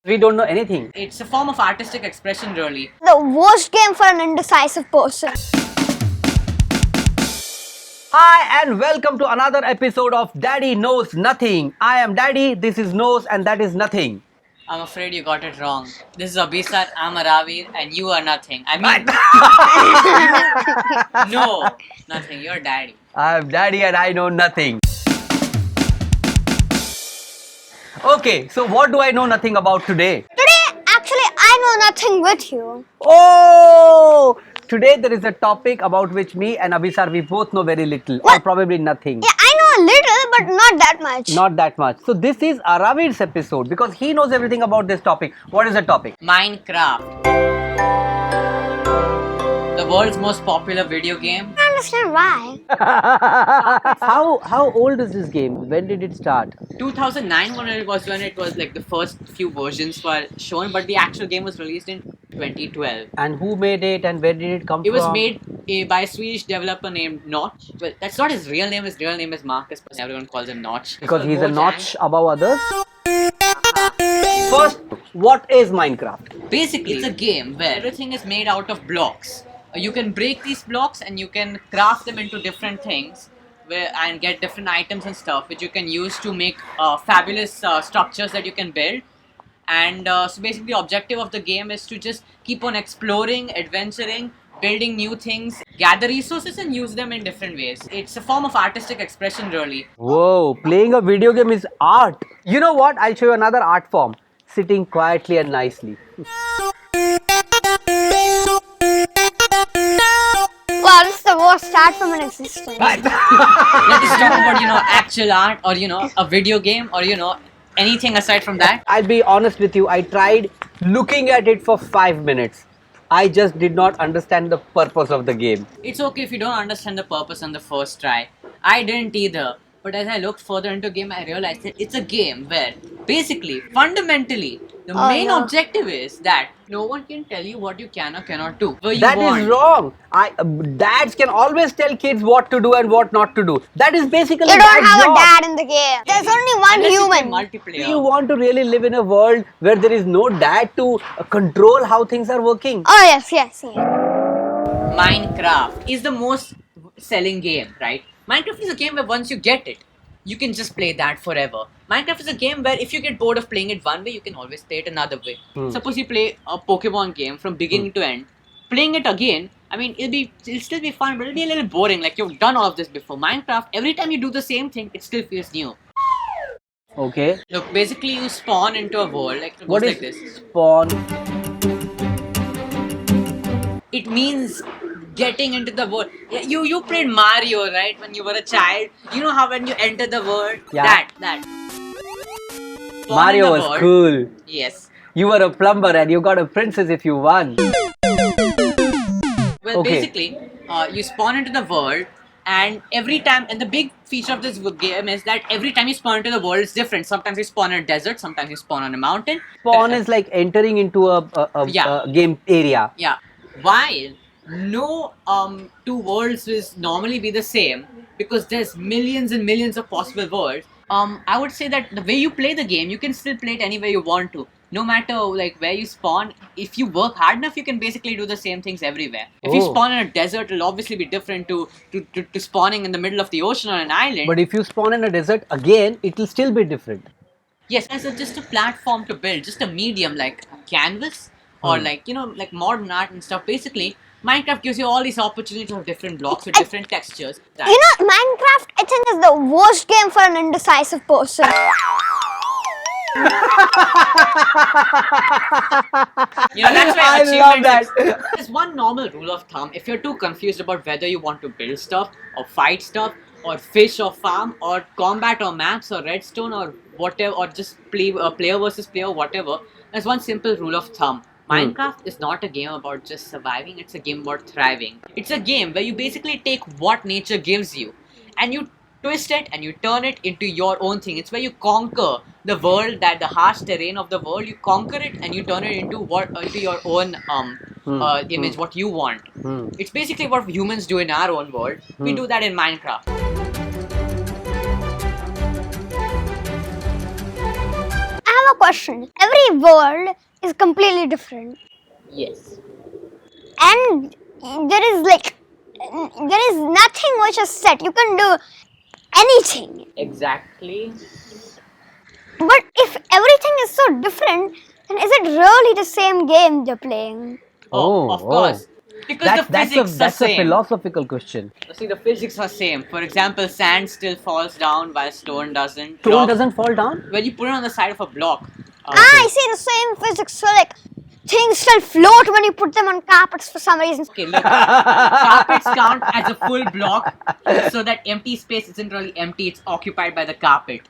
We don't know anything. It's a form of artistic expression, really. The worst game for an indecisive person. Hi and welcome to another episode of Daddy Knows Nothing. I am Daddy, this is Knows and that is Nothing. I'm afraid you got it wrong. This is Abhisar, I'm a Ravir, and you are nothing. I mean, no, nothing. You're daddy. I am Daddy and I know nothing. Okay, so what do I know nothing about today? Today, actually, I know nothing with you. Oh! Today there is a topic about which me and Abhisar we both know very little or probably nothing. Yeah, I know a little, but not that much. Not that much. So this is Aravir's episode because he knows everything about this topic. What is the topic? Minecraft. The world's most popular video game. I don't understand why. How old is this game? When did it start? 2009 when it was like the first few versions were shown, but the actual game was released in 2012. And who made it and where did it come It from? was made by a Swedish developer named Notch. Well, that's not his real name. His real name is Marcus, but everyone calls him Notch. because So he's a Mojang- notch above others. First, what is Minecraft? Basically, it's a game where everything is made out of blocks. You can break these blocks and you can craft them into different things and get different items and stuff which you can use to make fabulous structures that you can build. And so basically the objective of the game is to just keep on exploring, adventuring, building new things, gather resources and use them in different ways. It's a form of artistic expression, really. Whoa, playing a video game is art. You know what? I'll show you another art form. Sitting quietly and nicely. Wow, this is the worst start from an existence. Let us talk about, actual art or, a video game or, anything aside from that. I'll be honest with you, I tried looking at it for 5 minutes. I just did not understand the purpose of the game. It's okay if you don't understand the purpose on the first try. I didn't either. But as I looked further into the game, I realized that it's a game where basically, fundamentally, the main objective is that no one can tell you what you can or cannot do. That is wrong. Dads can always tell kids what to do and what not to do. That is basically You don't dad's have job. a dad in the game. There's only one Unless you play human. multiplayer. Do you want to really live in a world where there is no dad to control how things are working? Oh, yes. Minecraft is the most selling game, right? Minecraft is a game where once you get it, you can just play that forever. Minecraft is a game where if you get bored of playing it one way, you can always play it another way. Suppose you play a Pokemon game from beginning to end, playing it again, I mean, it'll still be fun, but it'll be a little boring. Like you've done all of this before. Minecraft, every time you do the same thing, it still feels new. Okay. Look, basically you spawn into a world like it goes What is like this. spawn? It means getting into the world. Yeah, you played Mario, right? When you were a child. You know how when you enter the world, Yeah. that. Spawn in Mario the was world. cool. Yes. You were a plumber and you got a princess if you won. Well, Okay. basically, you spawn into the world, and every time, and the big feature of this game is that every time you spawn into the world, it's different. Sometimes you spawn in a desert, sometimes you spawn on a mountain. Spawn is like entering into a Yeah. game area. Yeah. While no two worlds will normally be the same because there's millions and millions of possible worlds. I would say that the way you play the game, you can still play it any way you want to. No matter like where you spawn, if you work hard enough, you can basically do the same things everywhere. If you Oh. spawn in a desert, it'll obviously be different to spawning in the middle of the ocean on an island. But if you spawn in a desert again, it will still be different. Yes, it's just a platform to build, just a medium like a canvas or like modern art and stuff. Basically, Minecraft gives you all these opportunities of different blocks with different textures. You know, Minecraft, I think, is the worst game for an indecisive person. That's why I love that. There's one normal rule of thumb. If you're too confused about whether you want to build stuff or fight stuff or fish or farm or combat or maps or redstone or whatever or just play player versus player or whatever, there's one simple rule of thumb. Minecraft is not a game about just surviving, it's a game about thriving. It's a game where you basically take what nature gives you and you twist it and you turn it into your own thing. It's where you conquer the world, that the harsh terrain of the world, you conquer it and you turn it into into your own image, what you want. It's basically what humans do in our own world. We do that in Minecraft. I have have a question. Every world is completely different, Yes. and there is nothing which is set. You can do anything. Exactly. But if everything is so different, then is it really the same game they're playing? Oh, of course. Because the physics are that's a same. philosophical question. See, the physics are same. For example, sand still falls down while stone doesn't. Stone Block- doesn't fall down. When you put it on the side of a block. I see the same physics. So like things still float when you put them on carpets for some reason. Okay, look. Carpets count as a full block, so that empty space isn't really empty, it's occupied by the carpet.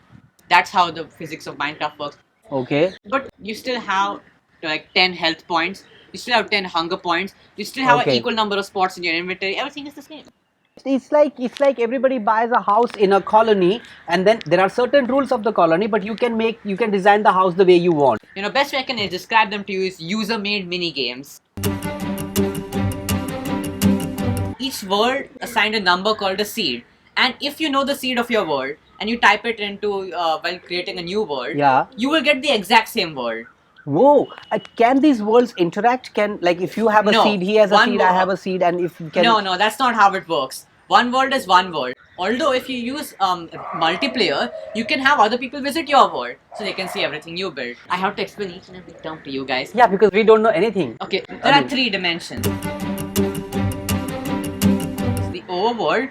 That's how the physics of Minecraft works. Okay. But you still have like 10 health points, you still have 10 hunger points, you still have an Okay. equal number of spots in your inventory, everything is the same. It's like everybody buys a house in a colony, and then there are certain rules of the colony, but you can design the house the way you want. You know, best way I can describe them to you is user-made mini games. Each world assigned a number called a seed, and if you know the seed of your world and you type it into while creating a new world, Yeah. you will get the exact same world. Whoa! Can these worlds interact? Can, like, if you have a No. seed, he has a One seed, wo- I have a seed, and if you can. No, that's not how it works. One world is one world. Although if you use multiplayer, you can have other people visit your world so they can see everything you build. I have to explain each and every term to you guys. Yeah, because we don't know anything. Okay, there I are mean- 3 dimensions. The overworld,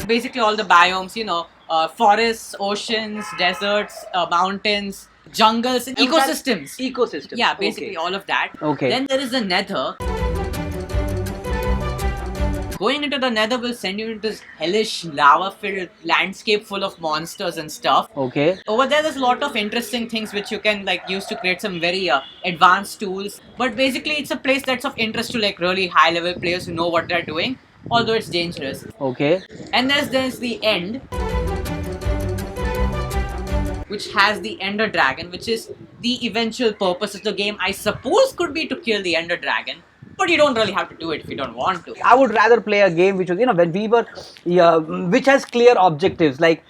basically all the biomes, you know, forests, oceans, deserts, mountains, jungles, and ecosystems. Ecosystem. Yeah, basically all of that. Okay. Then there is the nether. Going into the nether will send you into this hellish lava-filled landscape full of monsters and stuff. Okay. Over there's a lot of interesting things which you can like use to create some very advanced tools. But basically, it's a place that's of interest to like really high-level players who know what they're doing. Although it's dangerous. Okay. And there's the end, which has the Ender Dragon, which is the eventual purpose of the game. I suppose could be to kill the Ender Dragon, but you don't really have to do it if you don't want to. I would rather play a game which was, when we were, which has clear objectives. Like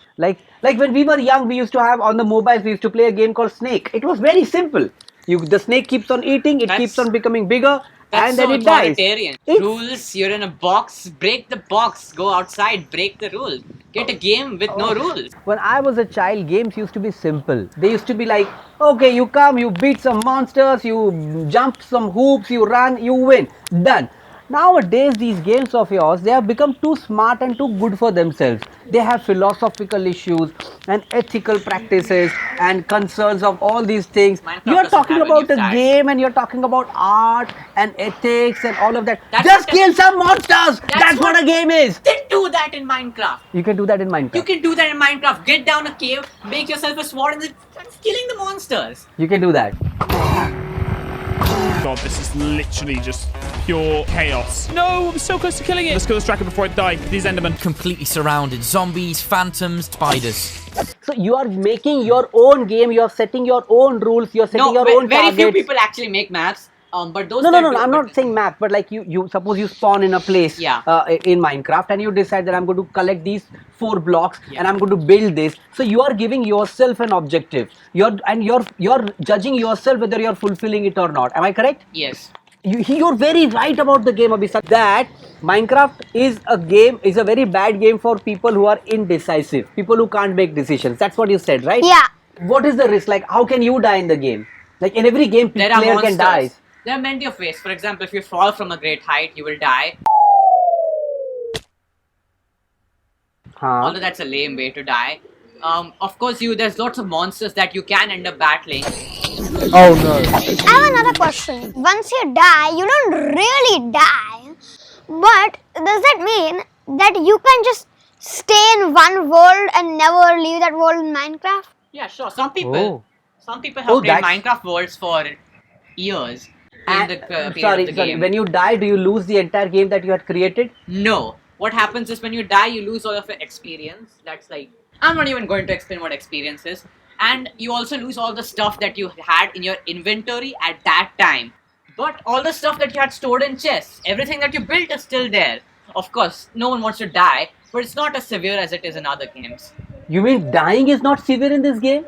when we were young, we used to have on the mobiles. We used to play a game called Snake. It was very simple. The snake keeps on eating. It That's- keeps on becoming bigger, That's and then so it dies. authoritarian. It's- Rules, you're in a box, break the box, go outside, break the rules. Get a game with no rules. When I was a child, games used to be simple. They used to be like, okay, you come, you beat some monsters, you jump some hoops, you run, you win. Done. Nowadays, these games of yours, they have become too smart and too good for themselves. They have philosophical issues and ethical practices and concerns of all these things. Minecraft You're doesn't talking have about any a of that. game and you're talking about art and ethics and all of that. That's Just what kill some monsters! That's what a game is! Then do that in Minecraft. You can do that in Minecraft. You can do that in Minecraft. Get down a cave, make yourself a sword, and then start killing the monsters. You can do that. God, this is literally just pure chaos. No, I'm so close to killing it. Let's kill this dragon before I die. These Endermen. Completely surrounded. Zombies, phantoms, spiders. So you are making your own game, you are setting your own rules, you are setting your own very targets. few people actually make maps. But those No, that no, do- I'm but- not saying map, but like you suppose you spawn in a place Yeah. in Minecraft and you decide that I'm going to collect these 4 blocks Yeah. and I'm going to build this. So you are giving yourself an objective. You're judging yourself whether you're fulfilling it or not. Am I correct? Yes. You're very right about the game, Abhisar. That Minecraft is a very bad game for people who are indecisive, people who can't make decisions. That's what you said, right? Yeah. What is the risk? Like, how can you die in the game? Like in every game, There are player monsters. can die. There are plenty of ways. For example, if you fall from a great height, you will die. Huh? Although that's a lame way to die. Of course, there's lots of monsters that you can end up battling. Oh no. I have another question. Once you die, you don't really die. But does that mean that you can just stay in one world and never leave that world in Minecraft? Yeah, sure. Some people Oh. have Oh, played that's- Minecraft worlds for years in the period sorry, of the game. when you die, do you lose the entire game that you had created? No. What happens is when you die, you lose all of your experience. That's like, I'm not even going to explain what experience is. And you also lose all the stuff that you had in your inventory at that time. But all the stuff that you had stored in chests, everything that you built is still there. Of course, no one wants to die, but it's not as severe as it is in other games. You mean dying is not severe in this game?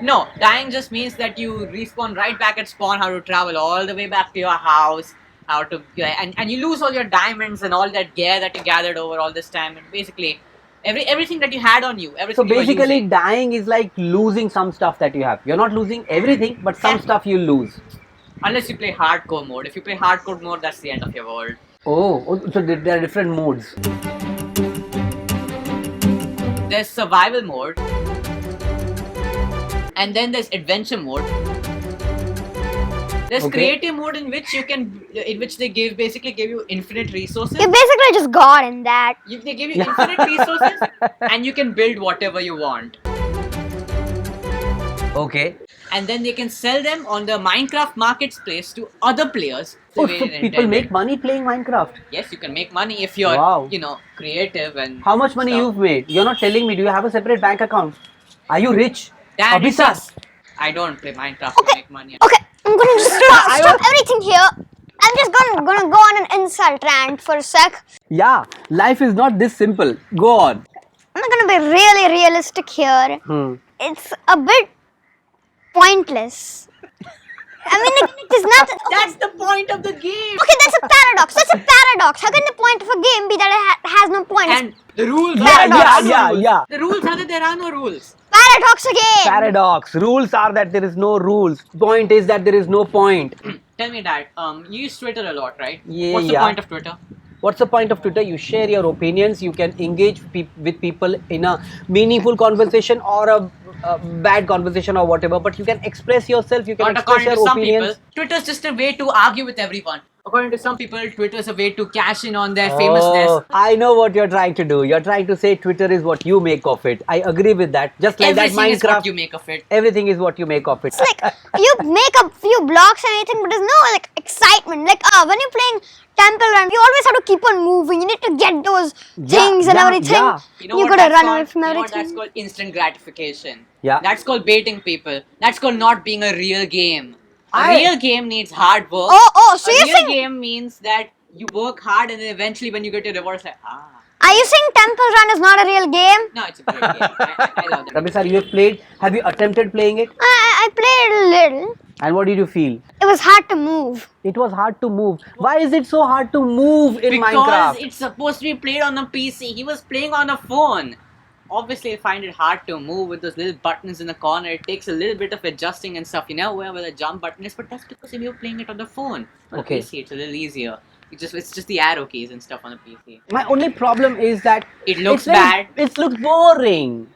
No, dying just means that you respawn right back at spawn, how to travel all the way back to your house, how to and you lose all your diamonds and all that gear that you gathered over all this time, and basically everything that you had on you, So everything you were basically, using. dying is like losing some stuff that you have. You're not losing everything, but some stuff you lose. Unless you play hardcore mode. If you play hardcore mode, that's the end of your world. So there are different modes. There's survival mode, and then there's adventure mode. There's Okay. creative mode in which they basically give you infinite resources. You basically just God in that. They give you infinite resources, and you can build whatever you want. Okay. And then they can sell them on the Minecraft marketplace to other players. the Oh, way so it people intended. make money playing Minecraft. Yes, you can make money if you're, Wow. creative and. How much money stuff. you've made? You're not telling me. Do you have a separate bank account? Are you rich? Dad, Abhisar. it's- I don't play Minecraft to make money. Okay, I'm gonna just stop everything here. I'm just gonna go on an insult rant for a sec. Yeah, life is not this simple. Go on. I'm gonna be really realistic here. It's a bit pointless. I mean, it is not. That's the point of the game. Okay, that's a paradox. That's a paradox. How can the point of a game be that it has no point? It's And the rules. Yeah, are there are no yeah, rules. yeah. The rules are that there are no rules. paradox again. Paradox. Rules are that there is no rules. Point is that there is no point. Tell me, Dad. You use Twitter a lot, right? Yeah, What's the yeah. point of Twitter? What's the point of Twitter? You share your opinions. You can engage with people in a meaningful conversation or a bad conversation or whatever. But you can express yourself. You can But express according to your some opinions. people, Twitter is just a way to argue with everyone. According to some people, Twitter is a way to cash in on their famousness. Oh, I know what you're trying to do. You're trying to say Twitter is what you make of it. I agree with that. Just like Everything that is what Minecraft. you make of it. Everything is what you make of it. It's like you make a few blocks and anything, but there's no like excitement. Like when you're playing Temple Run, you always have to keep on moving. You need to get those things and yeah, everything. yeah. You know You what gotta that's run called? away from You know what everything. that's called? Instant gratification. Yeah. That's called baiting people. That's called not being a real game. A I- real game needs hard work. Oh, so a you're real saying game means that you work hard and then eventually when you get your reward, it's like, are you saying Temple Run is not a real game? No, it's a great game. I love that. Rabi sir, you have played. Have you attempted playing it? I played a little. And what did you feel? It was hard to move. It was hard to move. Why is it so hard to move in Because Minecraft? it's supposed to be played on a PC. He was playing on a phone. Obviously, I find it hard to move with those little buttons in the corner. It takes a little bit of adjusting and stuff. You know where the jump button is, but that's because if you're playing it on the phone. On Okay. the PC, it's a little easier. It's just the arrow keys and stuff on the PC. My only problem is that It looks it's very- bad. It looks boring,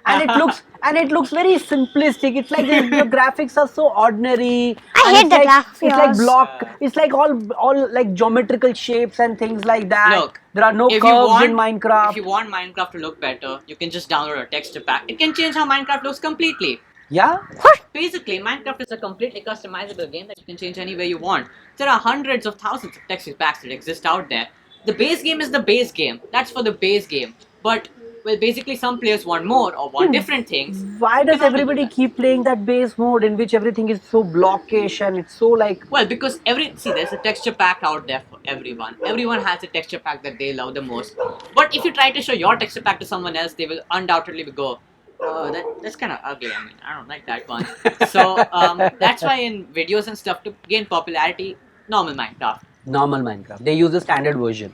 and it looks very simplistic. It's like the graphics are so ordinary. I and hate it's the like, graphics. It's like block. It's like all like geometrical shapes and things like that. Look, there are no if curves you in want, Minecraft. If you want Minecraft to look better, you can just download a texture pack. It can change how Minecraft looks completely. Yeah. Basically, Minecraft is a completely customizable game that you can change any way you want. There are hundreds of thousands of texture packs that exist out there. The base game is the base game. That's for the base game. But, well, basically some players want more or want different things. Why does You have to do everybody that. keep playing that base mode in which everything is so blockish and it's so like Well, because there's a texture pack out there for everyone. Everyone has a texture pack that they love the most. But if you try to show your texture pack to someone else, they will undoubtedly go, oh, that's kind of ugly. I mean, I don't like that one. So that's why in videos and stuff, to gain popularity, normal Minecraft. normal Minecraft. They use the standard version.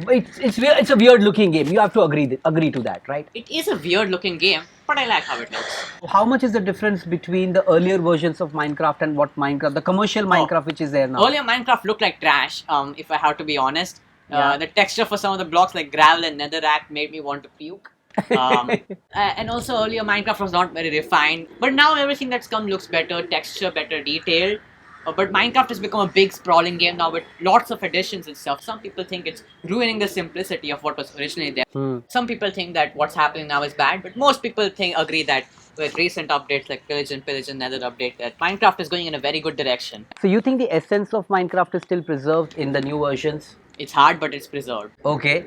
It's a weird looking game. You have to agree to that, right? It is a weird looking game, but I like how it looks. How much is the difference between the earlier versions of Minecraft and what Minecraft, the commercial Minecraft which is there now? Earlier Minecraft looked like trash, if I have to be honest. Yeah. The texture for some of the blocks like gravel and netherrack made me want to puke. And also earlier Minecraft was not very refined. But now everything that's come looks better, texture better, detailed. But Minecraft has become a big sprawling game now with lots of additions and stuff. Some people think it's ruining the simplicity of what was originally there. Some people think that what's happening now is bad, but most people agree that with recent updates like Pillage and Nether update, that Minecraft is going in a very good direction. So you think the essence of Minecraft is still preserved in the new versions? It's hard, but it's preserved. Okay.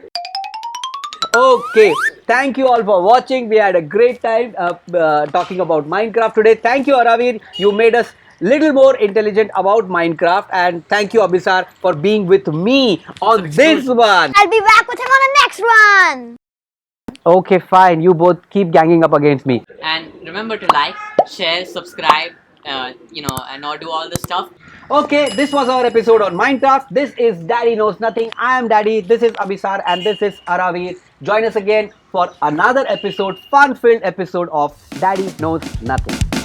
Okay, thank you all for watching. We had a great time talking about Minecraft today. Thank you, Aravir. You made us little more intelligent about Minecraft, and thank you, Abhisar, for being with me on this one. I'll be back with him on the next one. Okay, fine. You both keep ganging up against me. And remember to like, share, subscribe, and all do all this stuff. Okay, this was our episode on Minecraft. This is Daddy Knows Nothing. I am Daddy. This is Abhisar, and this is Aravir. Join us again for another episode, fun-filled episode of Daddy Knows Nothing.